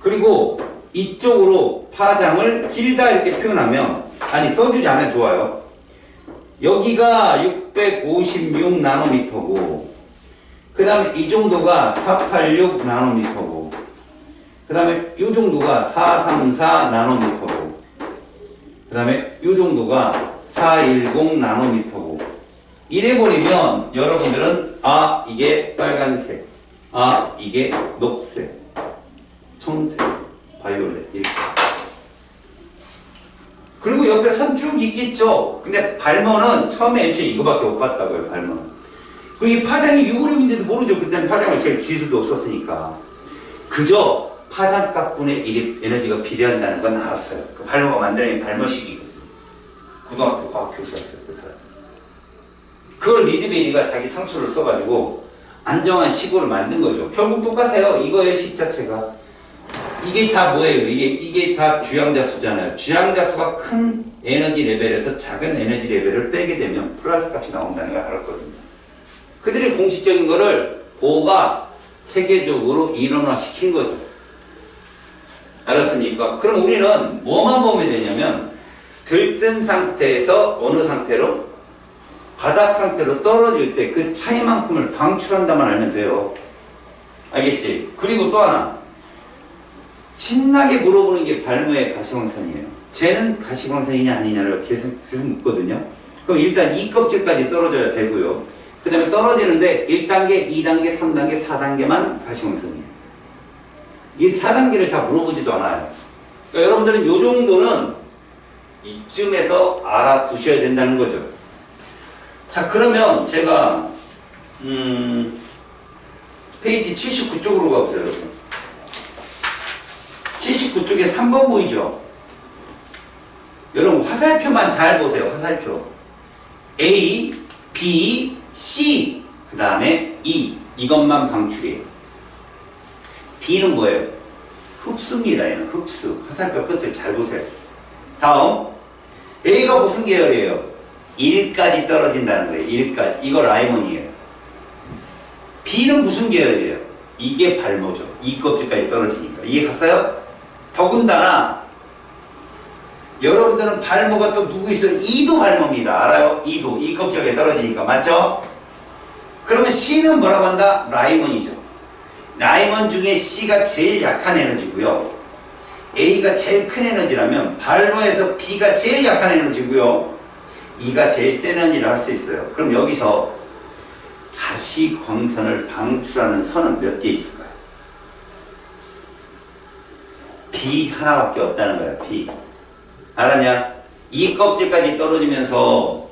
그리고 이쪽으로 파장을 길다 이렇게 표현하면, 아니 써주지 않아도 좋아요. 여기가 656 나노미터고, 그 다음에 이 정도가 486 나노미터고, 그 다음에 이 정도가 434 나노미터고, 그 다음에 이 정도가 410 나노미터고. 이래버리면 여러분들은 아 이게 빨간색, 아 이게 녹색, 청색, 바이올렛 이렇게. 그리고 옆에 선 쭉 있겠죠. 근데 발모는 처음에 애초에 이거밖에 못 봤다고요. 발모는. 그리고 이 파장이 656인데도 모르죠. 그때는 파장을 잴 기술도 없었으니까. 그저 파장값분의 에너지가 비례한다는 건 알았어요. 그 발모가 만들어낸 발모식이거든요. 고등학교 과학교사였어요. 그 사람. 그걸 리드베리가 자기 상수를 써가지고 안정한 시고를 만든 거죠. 결국 똑같아요. 이거의 식 자체가. 이게 다 뭐예요? 이게 다 주양자수잖아요. 주양자수가 큰 에너지 레벨에서 작은 에너지 레벨을 빼게 되면 플러스 값이 나온다는 걸 알았거든요. 그들의 공식적인 거를 보호가 체계적으로 이론화 시킨 거죠. 알았습니까? 그럼 우리는 뭐만 보면 되냐면 들뜬 상태에서 어느 상태로? 바닥 상태로 떨어질 때 그 차이만큼을 방출한다만 알면 돼요. 알겠지? 그리고 또 하나. 신나게 물어보는 게 발모의 가시광선이에요. 쟤는 가시광선이냐 아니냐를 계속 묻거든요. 그럼 일단 이 껍질까지 떨어져야 되고요. 그 다음에 떨어지는데 1단계, 2단계, 3단계, 4단계만 가시광선이에요. 이 4단계를 다 물어보지도 않아요. 그러니까 여러분들은 이 정도는 이쯤에서 알아두셔야 된다는 거죠. 자, 그러면 제가 페이지 79쪽으로 가보세요. 여러분. 79쪽에 3번 보이죠? 여러분 화살표만 잘 보세요. 화살표. A, B, C 그 다음에 E 이것만 방출이에요. D는 뭐예요? 흡수입니다. 얘는 흡수. 화살표 끝을 잘 보세요. 다음 A가 무슨 계열이에요? 1까지 떨어진다는 거예요. 1까지. 이거 라이몬이에요. B는 무슨 계열이에요? 이게 발모죠. 이 껍질까지 떨어지니까. 이게 갔어요? 더군다나 여러분들은 발모가 또 누구 있어요? E도 발모입니다. 알아요? E도. 이 껍질까지 떨어지니까. 맞죠? 그러면 C는 뭐라고 한다? 라이몬이죠. 라이몬 중에 C가 제일 약한 에너지고요. A가 제일 큰 에너지라면 발모에서 B가 제일 약한 에너지고요. E가 제일 센 에너지를 할 수 있어요. 그럼 여기서 가시광선을 방출하는 선은 몇 개 있을까요? B 하나밖에 없다는 거예요. B. 알았냐? 이 껍질까지 떨어지면서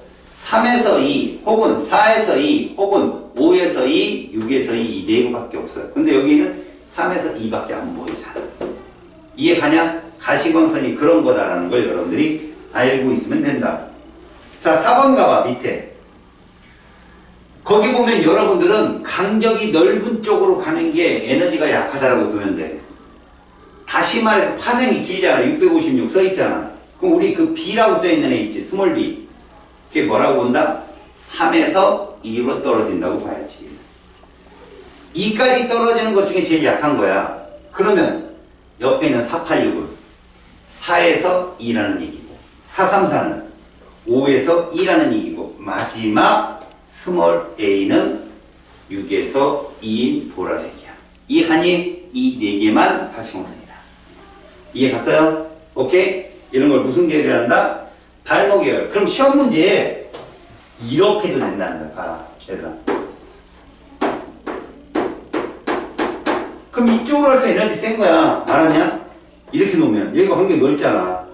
3에서 2 혹은 4에서 2 혹은 5에서 2, 6에서 2 이 4개밖에 없어요. 근데 여기는 3에서 2밖에 안 보이잖아. 이해가냐? 가시광선이 그런 거다라는 걸 여러분들이 알고 있으면 된다. 자, 4번 가봐. 밑에. 거기 보면 여러분들은 간격이 넓은 쪽으로 가는 게 에너지가 약하다라고 보면 돼. 다시 말해서 파장이 길잖아. 656 써있잖아. 그럼 우리 그 B라고 써있는 애 있지. 스몰 B. 그게 뭐라고 본다? 3에서 2로 떨어진다고 봐야지. 2까지 떨어지는 것 중에 제일 약한 거야. 그러면 옆에 있는 486은 4에서 2라는 얘기고 434는 5에서 2라는 얘기고 마지막 스몰 a는 6에서 2인 보라색이야. 이해하니? 이 4개만 가시광선이다. 이해 갔어요? 오케이? 이런 걸 무슨 계열이라 한다? 발모 계열. 그럼 시험 문제에 이렇게도 된다는 거야. 봐라, 얘들아. 그럼 이쪽으로 할수 에너지 센 거야. 알았냐? 이렇게 놓으면 여기가 환경이 넓잖아.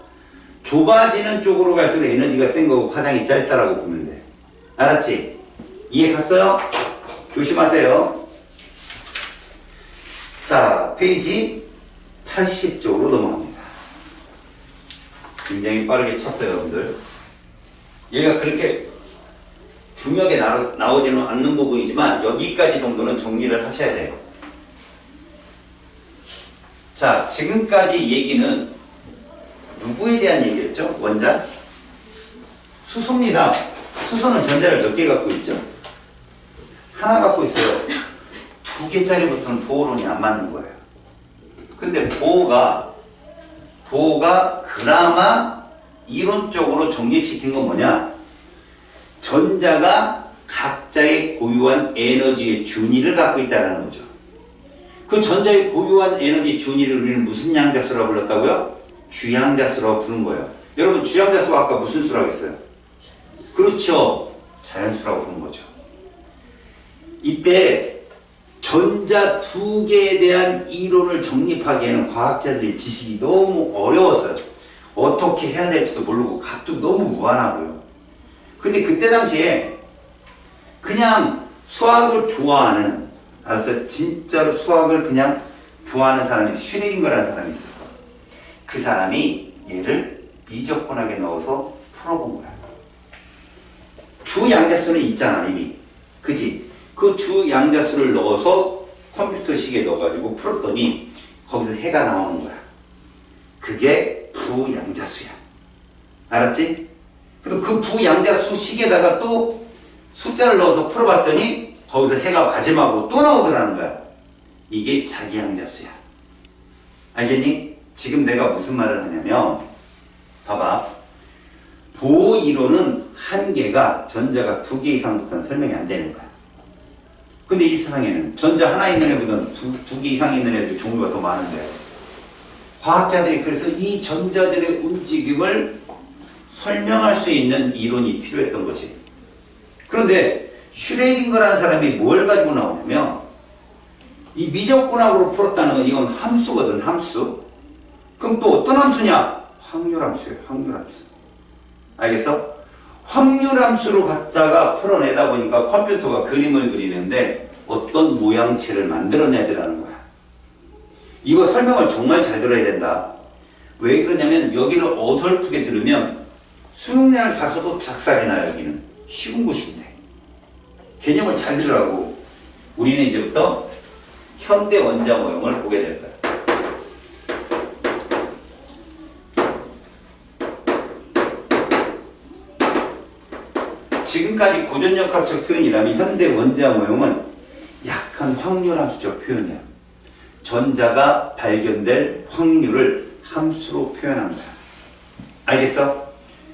좁아지는 쪽으로 갈수록 에너지가 센 거고 파장이 짧다라고 보면 돼. 알았지? 이해 갔어요? 조심하세요. 자, 페이지 80쪽으로 넘어갑니다. 굉장히 빠르게 쳤어요, 여러분들. 얘가 그렇게 중요하게 나오지는 않는 부분이지만 여기까지 정도는 정리를 하셔야 돼요. 자, 지금까지 얘기는 누구에 대한 얘기였죠? 원자? 수소입니다. 수소는 전자를 몇 개 갖고 있죠? 하나 갖고 있어요. 2개짜리부터는 보호론이 안 맞는 거예요. 근데 보호가 그나마 이론적으로 정립시킨 건 뭐냐? 전자가 각자의 고유한 에너지의 준위를 갖고 있다는 거죠. 그 전자의 고유한 에너지 준위를 우리는 무슨 양자수라고 불렀다고요? 주양자수라고 부른 거예요. 여러분 주양자수가 아까 무슨 수라고 했어요? 그렇죠. 자연수라고 부른 거죠. 이때 전자 2개에 대한 이론을 정립하기에는 과학자들의 지식이 너무 어려웠어요. 어떻게 해야 될지도 모르고 값도 너무 무한하고요. 근데 그때 당시에 그냥 수학을 좋아하는, 알았어요? 진짜로 수학을 그냥 좋아하는 사람이 슈레딩거라는 사람이 있었어. 그 사람이 얘를 미적분하게 넣어서 풀어본 거야. 주양자수는 있잖아 이미, 그지? 그 주양자수를 넣어서 컴퓨터식에 넣어가지고 풀었더니 거기서 해가 나오는 거야. 그게 부양자수야. 알았지? 그래서 그 부양자수식에다가 또 숫자를 넣어서 풀어봤더니 거기서 해가 마지막으로 또 나오더라는 거야. 이게 자기양자수야. 알겠니? 지금 내가 무슨 말을 하냐면, 봐봐. 보이론은 한 개가 전자가 2개 이상부터는 설명이 안 되는 거야. 근데 이 세상에는 전자 하나 있는 애보다는 두 개 이상 있는 애들 종류가 더 많은데, 과학자들이 그래서 이 전자들의 움직임을 설명할 수 있는 이론이 필요했던 거지. 그런데 슈레딩거라는 사람이 뭘 가지고 나오냐면, 이 미적분학으로 풀었다는 건 이건 함수거든, 함수. 그럼 또 어떤 함수냐? 확률함수예요, 확률함수. 알겠어? 확률함수로 갖다가 풀어내다 보니까 컴퓨터가 그림을 그리는데 어떤 모양체를 만들어내야 되라는 거야. 이거 설명을 정말 잘 들어야 된다. 왜 그러냐면 여기를 어설프게 들으면 수능날 가서도 작살이 나. 여기는 쉬운 곳인데 개념을 잘 들으라고. 우리는 이제부터 현대 원자 모형을 보게 될 거야. 지금까지 고전역학적 표현이라면 현대 원자 모형은 약한 확률함수적 표현이야. 전자가 발견될 확률을 함수로 표현한 거야. 알겠어?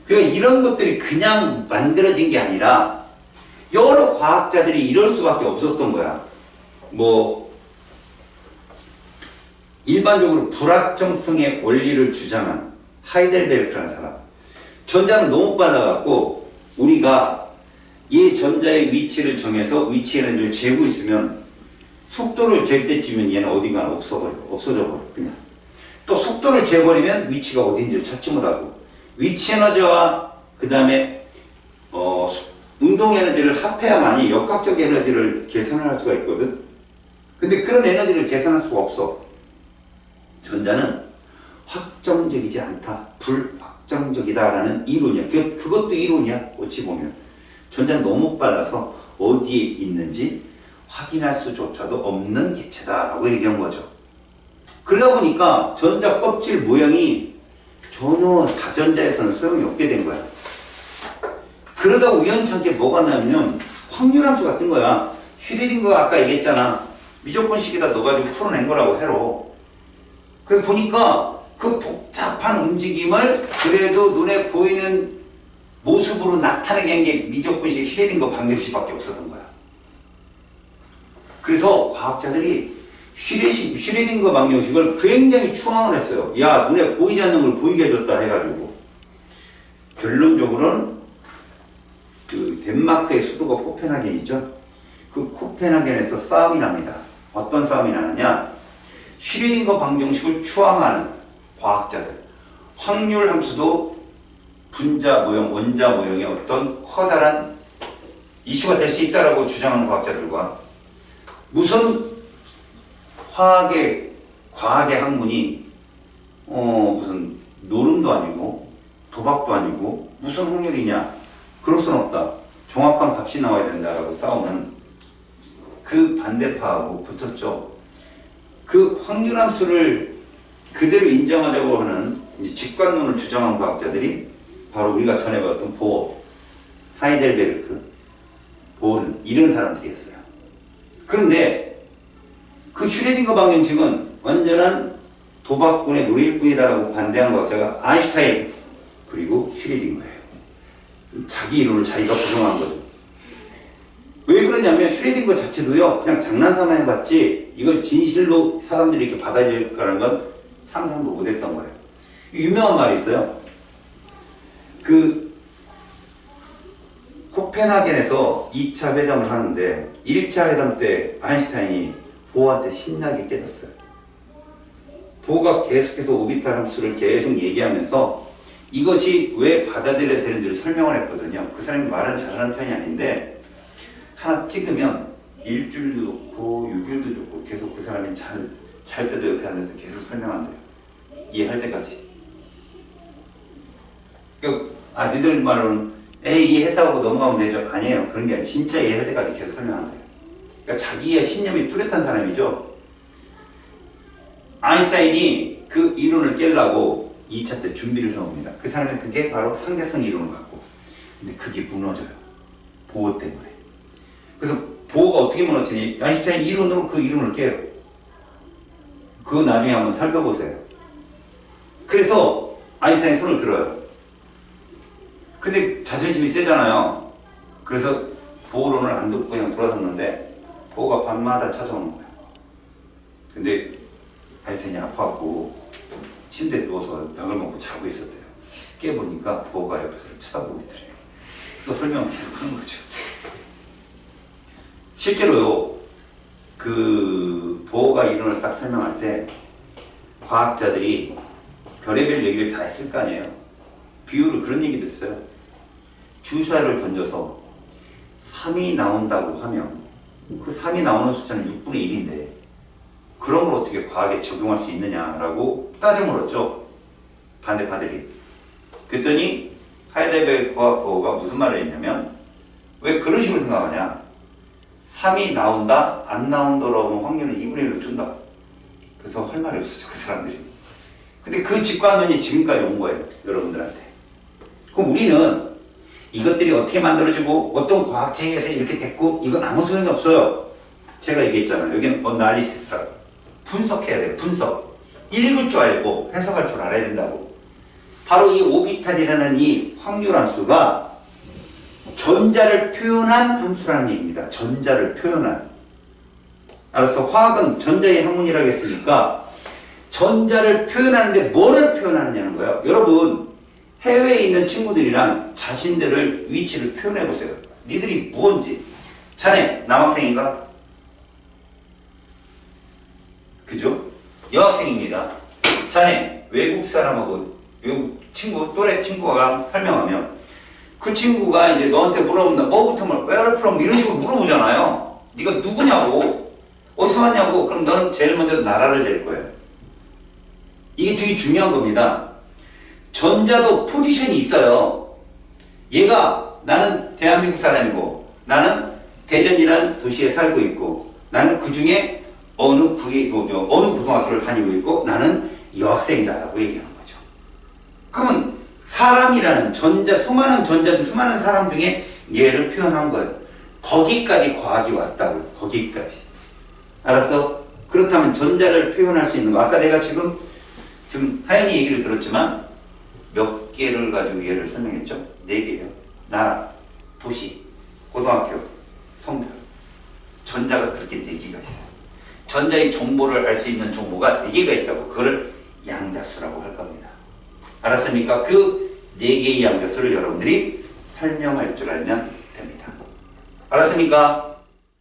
그러니까 이런 것들이 그냥 만들어진 게 아니라 여러 과학자들이 이럴 수밖에 없었던 거야. 뭐 일반적으로 불확정성의 원리를 주장한 하이델베르크라는 사람. 전자는 너무 빨라갖고 우리가 이 전자의 위치를 정해서 위치 에너지를 재고 있으면 속도를 잴 때쯤이면 얘는 어디가 없어져 버려 그냥. 또 속도를 재버리면 위치가 어딘지를 찾지 못하고, 위치 에너지와 그 다음에 운동 에너지를 합해야만이 역학적 에너지를 계산을 할 수가 있거든. 근데 그런 에너지를 계산할 수가 없어. 전자는 확정적이지 않다, 불확정적이다라는 이론이야. 그것도 이론이야. 어찌 보면 전자는 너무 빨라서 어디에 있는지 확인할 수조차도 없는 개체다라고 얘기한 거죠. 그러다 보니까 전자 껍질 모양이 전혀 다전자에서는 소용이 없게 된 거야. 그러다 우연찮게 뭐가 나면 확률함수 같은 거야. 슈레딩거가 아까 얘기했잖아. 미적분식에다 넣어가지고 풀어낸 거라고 해로. 그래서 보니까 그 복잡한 움직임을 그래도 눈에 보이는 모습으로 나타내게 한 게 미적분식 슈레딩거 방정식밖에 없었던 거야. 그래서 과학자들이 슈레딩거 방정식을 굉장히 추앙을 했어요. 야, 눈에 보이지 않는 걸 보이게 해줬다 해가지고. 결론적으로는 그 덴마크의 수도가 코펜하겐이죠. 그 코펜하겐에서 싸움이 납니다. 어떤 싸움이 나느냐? 슈레딩거 방정식을 추앙하는 과학자들, 확률 함수도 분자 모형, 원자 모형의 어떤 커다란 이슈가 될 수 있다라고 주장하는 과학자들과 무슨 과학의 학문이 무슨 노름도 아니고 도박도 아니고 무슨 확률이냐, 그럴 순 없다, 정확한 값이 나와야 된다라고 싸우는 그 반대파하고 붙었죠. 그 확률함수를 그대로 인정하자고 하는 직관론을 주장한 과학자들이 바로 우리가 전에 봤던 보어, 하이델베르크, 보른, 이런 사람들이었어요. 그런데 그 슈레딩거 방정식은 완전한 도박꾼의 노래일 뿐이다라고 반대한 과학자가 아인슈타인 그리고 슈레딩거예요. 자기 이론을 자기가 부정한 거죠. 왜 그러냐면 슈레딩거 자체도요, 그냥 장난삼아 해봤지 이걸 진실로 사람들이 이렇게 받아들일 거라는 건 상상도 못했던 거예요. 유명한 말이 있어요. 그 코펜하겐에서 2차 회담을 하는데 1차 회담 때 아인슈타인이 보어한테 신나게 깨졌어요. 보어가 계속해서 오비탈 함수를 계속 얘기하면서 이것이 왜 받아들여야 되는지를 설명을 했거든요. 그 사람이 말은 잘하는 편이 아닌데 하나 찍으면 일주일도 좋고 6일도 좋고 계속 그 사람이 잘 때도 옆에 앉아서 계속 설명한대요. 이해할 때까지. 그러니까 니들 말로는 에이 이해했다고 넘어가면 되죠. 아니에요. 그런 게 아니라 진짜 이해할 때까지 계속 설명한대요. 그러니까 자기의 신념이 뚜렷한 사람이죠. 아인슈타인이 그 이론을 깨려고 2차 때 준비를 해옵니다. 그 사람은 그게 바로 상대성 이론을 갖고. 근데 그게 무너져요. 보호 때문에. 그래서 보호가 어떻게 무너지니? 아인슈타인 이론으로 그 이론을 깨요. 그거 나중에 한번 살펴보세요. 그래서 아인슈타인 손을 들어요. 근데 자존심이 세잖아요. 그래서 보호론을 안 듣고 그냥 돌아섰는데 보호가 밤마다 찾아오는 거예요. 근데 아인슈타인이 아파갖고 침대에 누워서 약을 먹고 자고 있었대요. 깨보니까 보호가 옆에서 쳐다보고 있더래요. 또 설명을 계속 하는 거죠. 실제로요, 그 보호가 이론을 딱 설명할 때 과학자들이 별의별 얘기를 다 했을 거 아니에요. 비유를 그런 얘기도 했어요. 주사를 던져서 3이 나온다고 하면 그 3이 나오는 숫자는 6분의 1인데 그런 걸 어떻게 과학에 적용할 수 있느냐라고 따져 물었죠. 반대파들이. 그랬더니 하이델베르크 과학 보호가 무슨 말을 했냐면 왜 그런 식으로 생각하냐. 3이 나온다, 안 나온다라고 하면 확률은 2분의 1로 준다. 그래서 할 말이 없었죠, 그 사람들이. 근데 그 직관론이 지금까지 온 거예요, 여러분들한테. 그럼 우리는 이것들이 어떻게 만들어지고 어떤 과학체계에서 이렇게 됐고 이건 아무 소용이 없어요. 제가 얘기했잖아요. 여기는 어나리시스라고. 분석해야 돼요, 분석. 읽을 줄 알고 해석할 줄 알아야 된다고. 바로 이 오비탈이라는 이 확률함수가 전자를 표현한 함수라는 얘기입니다. 전자를 표현한. 알았어. 화학은 전자의 학문이라고 했으니까 전자를 표현하는데 뭐를 표현하느냐는 거예요. 여러분 해외에 있는 친구들이랑 자신들을 위치를 표현해 보세요. 니들이 무언지. 자네 남학생인가? 그죠? 여학생입니다. 자네 외국 사람하고 외국 친구 또래 친구가 설명하면 그 친구가 이제 너한테 물어본다. 뭐부터 where from 이런 식으로 물어보잖아요. 네가 누구냐고, 어디서 왔냐고. 그럼 너는 제일 먼저 나라를 댈 거예요. 이게 되게 중요한 겁니다. 전자도 포지션이 있어요. 얘가 나는 대한민국 사람이고 나는 대전이라는 도시에 살고 있고 나는 그 중에 어느 고등학교를 다니고 있고 나는 여학생이다라고 얘기하는 거죠. 그러면 사람이라는 수많은 전자 중 수많은 사람 중에 얘를 표현한 거예요. 거기까지 과학이 왔다고요. 거기까지. 알았어? 그렇다면 전자를 표현할 수 있는 거. 아까 내가 지금 하연이 얘기를 들었지만 몇 개를 가지고 얘를 설명했죠? 4개예요. 나라, 도시, 고등학교, 성별. 전자가 그렇게 4개가 있어요. 전자의 정보를 알 수 있는 정보가 4개가 있다고. 그걸 양자수라고 할 겁니다. 알았습니까? 그 4개의 양자수를 여러분들이 설명할 줄 알면 됩니다. 알았습니까?